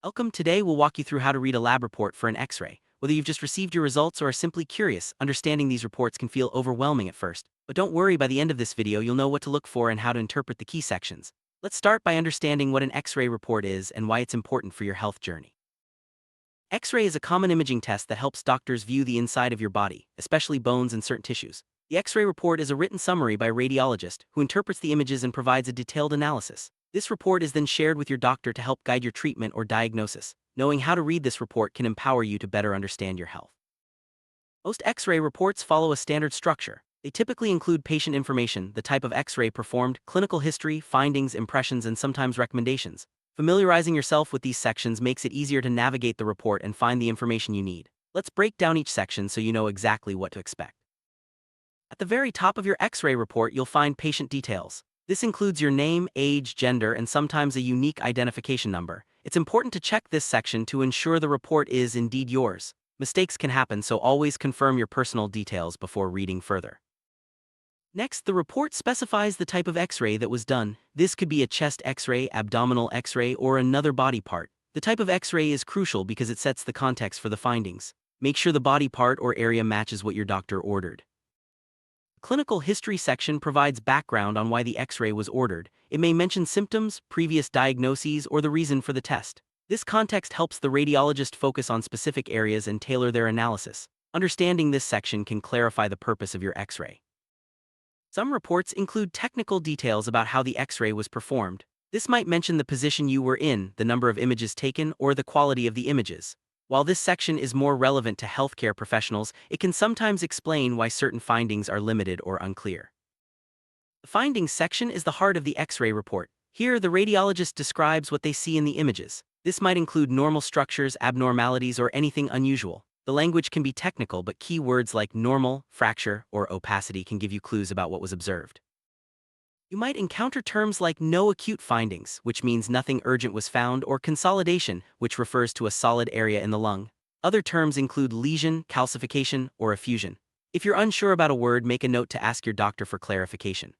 Welcome. Today we'll walk you through how to read a lab report for an X-ray. Whether you've just received your results or are simply curious, understanding these reports can feel overwhelming at first. But don't worry, by the end of this video you'll know what to look for and how to interpret the key sections. Let's start by understanding what an X-ray report is and why it's important for your health journey. X-ray is a common imaging test that helps doctors view the inside of your body, especially bones and certain tissues. The X-ray report is a written summary by a radiologist who interprets the images and provides a detailed analysis. This report is then shared with your doctor to help guide your treatment or diagnosis. Knowing how to read this report can empower you to better understand your health. Most X-ray reports follow a standard structure. They typically include patient information, the type of X-ray performed, clinical history, findings, impressions, and sometimes recommendations. Familiarizing yourself with these sections makes it easier to navigate the report and find the information you need. Let's break down each section so you know exactly what to expect. At the very top of your X-ray report, you'll find patient details. This includes your name, age, gender, and sometimes a unique identification number. It's important to check this section to ensure the report is indeed yours. Mistakes can happen, so always confirm your personal details before reading further. Next, the report specifies the type of X-ray that was done. This could be a chest X-ray, abdominal X-ray, or another body part. The type of X-ray is crucial because it sets the context for the findings. Make sure the body part or area matches what your doctor ordered. The clinical history section provides background on why the X-ray was ordered. It may mention symptoms, previous diagnoses, or the reason for the test. This context helps the radiologist focus on specific areas and tailor their analysis. Understanding this section can clarify the purpose of your X-ray. Some reports include technical details about how the X-ray was performed. This might mention the position you were in, the number of images taken, or the quality of the images. While this section is more relevant to healthcare professionals, it can sometimes explain why certain findings are limited or unclear. The findings section is the heart of the X-ray report. Here, the radiologist describes what they see in the images. This might include normal structures, abnormalities, or anything unusual. The language can be technical, but key words like normal, fracture, or opacity can give you clues about what was observed. You might encounter terms like no acute findings, which means nothing urgent was found, or consolidation, which refers to a solid area in the lung. Other terms include lesion, calcification, or effusion. If you're unsure about a word, make a note to ask your doctor for clarification.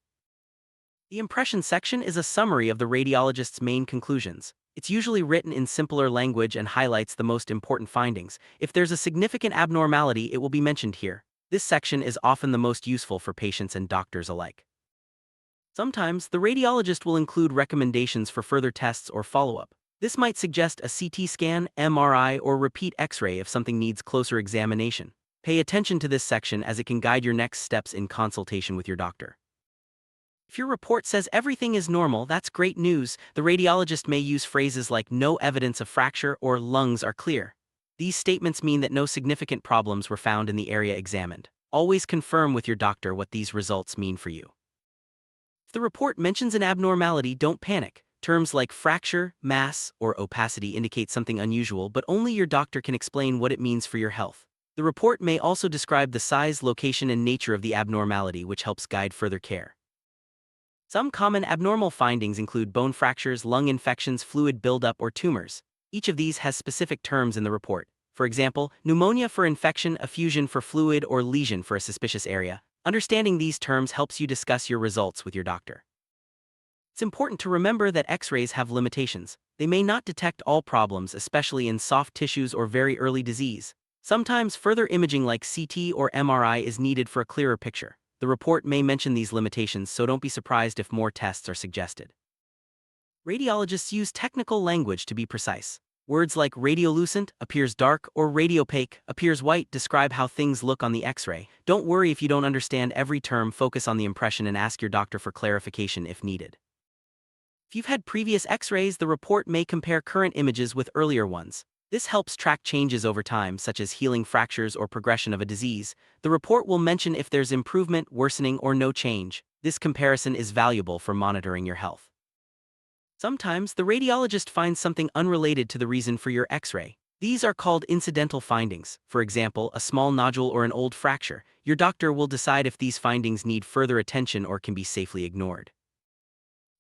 The impression section is a summary of the radiologist's main conclusions. It's usually written in simpler language and highlights the most important findings. If there's a significant abnormality, it will be mentioned here. This section is often the most useful for patients and doctors alike. Sometimes, the radiologist will include recommendations for further tests or follow-up. This might suggest a CT scan, MRI, or repeat X-ray if something needs closer examination. Pay attention to this section as it can guide your next steps in consultation with your doctor. If your report says everything is normal, that's great news. The radiologist may use phrases like no evidence of fracture or lungs are clear. These statements mean that no significant problems were found in the area examined. Always confirm with your doctor what these results mean for you. If the report mentions an abnormality, don't panic. Terms like fracture, mass, or opacity indicate something unusual, but only your doctor can explain what it means for your health. The report may also describe the size, location, and nature of the abnormality, which helps guide further care. Some common abnormal findings include bone fractures, lung infections, fluid buildup, or tumors. Each of these has specific terms in the report. For example, pneumonia for infection, effusion for fluid, or lesion for a suspicious area. Understanding these terms helps you discuss your results with your doctor. It's important to remember that X-rays have limitations. They may not detect all problems, especially in soft tissues or very early disease. Sometimes further imaging like CT or MRI is needed for a clearer picture. The report may mention these limitations, so don't be surprised if more tests are suggested. Radiologists use technical language to be precise. Words like radiolucent, appears dark, or radiopaque, appears white describe how things look on the X-ray. Don't worry if you don't understand every term, focus on the impression and ask your doctor for clarification if needed. If you've had previous X-rays, the report may compare current images with earlier ones. This helps track changes over time, such as healing fractures or progression of a disease. The report will mention if there's improvement, worsening, or no change. This comparison is valuable for monitoring your health. Sometimes, the radiologist finds something unrelated to the reason for your X-ray. These are called incidental findings. For example, a small nodule or an old fracture. Your doctor will decide if these findings need further attention or can be safely ignored.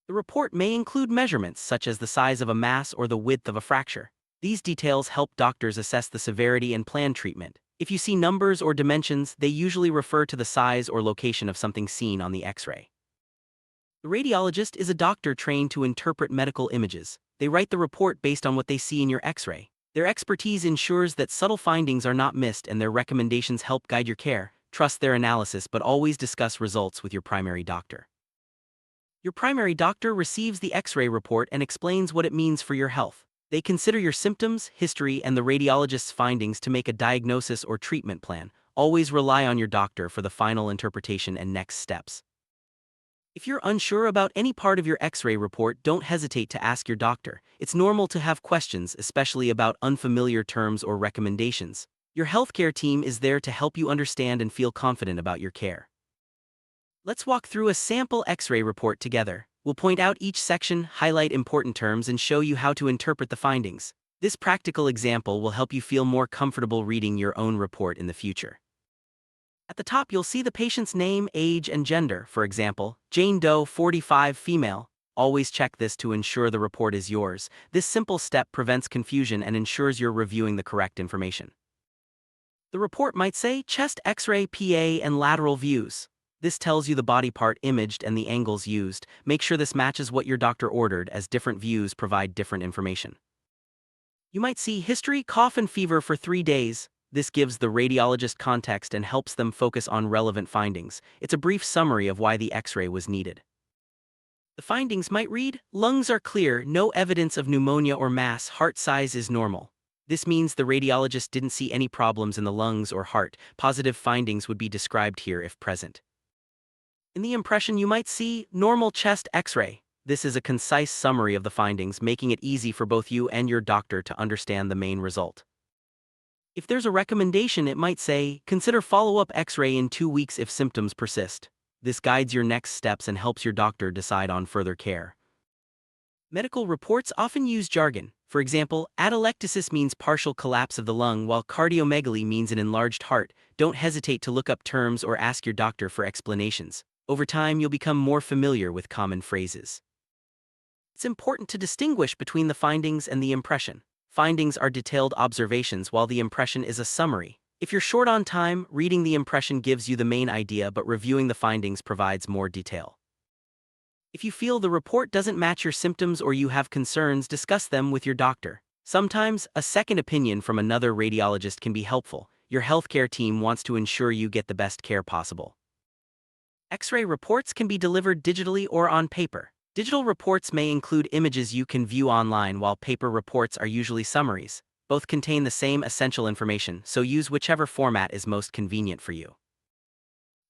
The report may include measurements such as the size of a mass or the width of a fracture. These details help doctors assess the severity and plan treatment. If you see numbers or dimensions, they usually refer to the size or location of something seen on the X-ray. The radiologist is a doctor trained to interpret medical images. They write the report based on what they see in your X-ray. Their expertise ensures that subtle findings are not missed and their recommendations help guide your care. Trust their analysis, but always discuss results with your primary doctor. Your primary doctor receives the X-ray report and explains what it means for your health. They consider your symptoms, history, and the radiologist's findings to make a diagnosis or treatment plan. Always rely on your doctor for the final interpretation and next steps. If you're unsure about any part of your X-ray report, don't hesitate to ask your doctor. It's normal to have questions, especially about unfamiliar terms or recommendations. Your healthcare team is there to help you understand and feel confident about your care. Let's walk through a sample X-ray report together. We'll point out each section, highlight important terms, and show you how to interpret the findings. This practical example will help you feel more comfortable reading your own report in the future. At the top, you'll see the patient's name, age, and gender. For example, Jane Doe, 45, female. Always check this to ensure the report is yours. This simple step prevents confusion and ensures you're reviewing the correct information. The report might say chest X-ray, PA, and lateral views. This tells you the body part imaged and the angles used. Make sure this matches what your doctor ordered, as different views provide different information. You might see history, cough, and fever for 3 days. This gives the radiologist context and helps them focus on relevant findings. It's a brief summary of why the X-ray was needed. The findings might read, lungs are clear, no evidence of pneumonia or mass, heart size is normal. This means the radiologist didn't see any problems in the lungs or heart. Positive findings would be described here if present. In the impression, you might see normal chest X-ray. This is a concise summary of the findings, making it easy for both you and your doctor to understand the main result. If there's a recommendation, it might say, consider follow-up X-ray in 2 weeks if symptoms persist. This guides your next steps and helps your doctor decide on further care. Medical reports often use jargon. For example, atelectasis means partial collapse of the lung, while cardiomegaly means an enlarged heart. Don't hesitate to look up terms or ask your doctor for explanations. Over time, you'll become more familiar with common phrases. It's important to distinguish between the findings and the impression. Findings are detailed observations, while the impression is a summary. If you're short on time, reading the impression gives you the main idea, but reviewing the findings provides more detail. If you feel the report doesn't match your symptoms or you have concerns, discuss them with your doctor. Sometimes, a second opinion from another radiologist can be helpful. Your healthcare team wants to ensure you get the best care possible. X-ray reports can be delivered digitally or on paper. Digital reports may include images you can view online, while paper reports are usually summaries. Both contain the same essential information, so use whichever format is most convenient for you.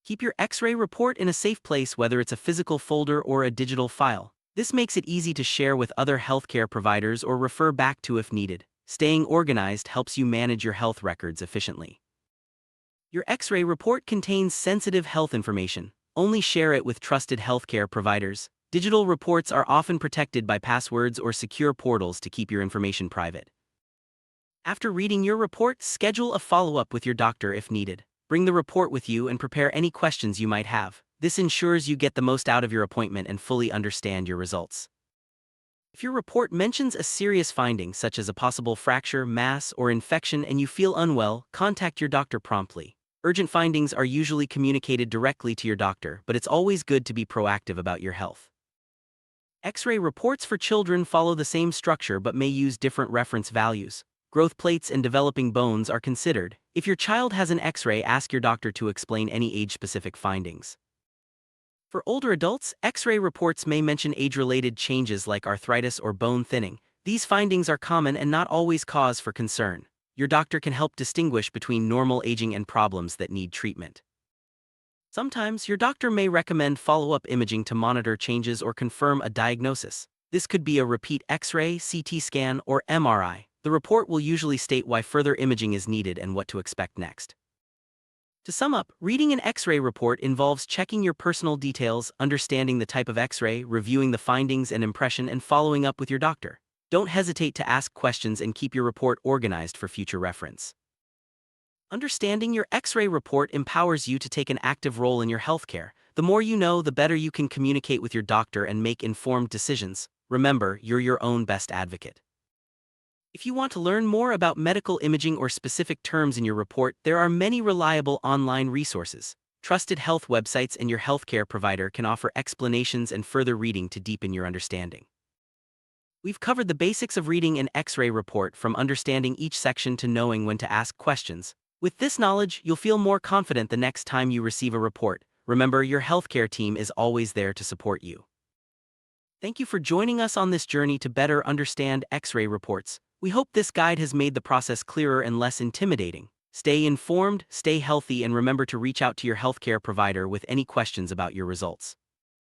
Keep your X-ray report in a safe place, whether it's a physical folder or a digital file. This makes it easy to share with other healthcare providers or refer back to if needed. Staying organized helps you manage your health records efficiently. Your X-ray report contains sensitive health information. Only share it with trusted healthcare providers. Digital reports are often protected by passwords or secure portals to keep your information private. After reading your report, schedule a follow-up with your doctor if needed. Bring the report with you and prepare any questions you might have. This ensures you get the most out of your appointment and fully understand your results. If your report mentions a serious finding, such as a possible fracture, mass, or infection, and you feel unwell, contact your doctor promptly. Urgent findings are usually communicated directly to your doctor, but it's always good to be proactive about your health. X-ray reports for children follow the same structure but may use different reference values. Growth plates and developing bones are considered. If your child has an X-ray, ask your doctor to explain any age-specific findings. For older adults, X-ray reports may mention age-related changes like arthritis or bone thinning. These findings are common and not always cause for concern. Your doctor can help distinguish between normal aging and problems that need treatment. Sometimes, your doctor may recommend follow-up imaging to monitor changes or confirm a diagnosis. This could be a repeat X-ray, CT scan, or MRI. The report will usually state why further imaging is needed and what to expect next. To sum up, reading an X-ray report involves checking your personal details, understanding the type of X-ray, reviewing the findings and impression, and following up with your doctor. Don't hesitate to ask questions and keep your report organized for future reference. Understanding your X-ray report empowers you to take an active role in your healthcare. The more you know, the better you can communicate with your doctor and make informed decisions. Remember, you're your own best advocate. If you want to learn more about medical imaging or specific terms in your report, there are many reliable online resources. Trusted health websites and your healthcare provider can offer explanations and further reading to deepen your understanding. We've covered the basics of reading an X-ray report, from understanding each section to knowing when to ask questions. With this knowledge, you'll feel more confident the next time you receive a report. Remember, your healthcare team is always there to support you. Thank you for joining us on this journey to better understand X-ray reports. We hope this guide has made the process clearer and less intimidating. Stay informed, stay healthy, and remember to reach out to your healthcare provider with any questions about your results.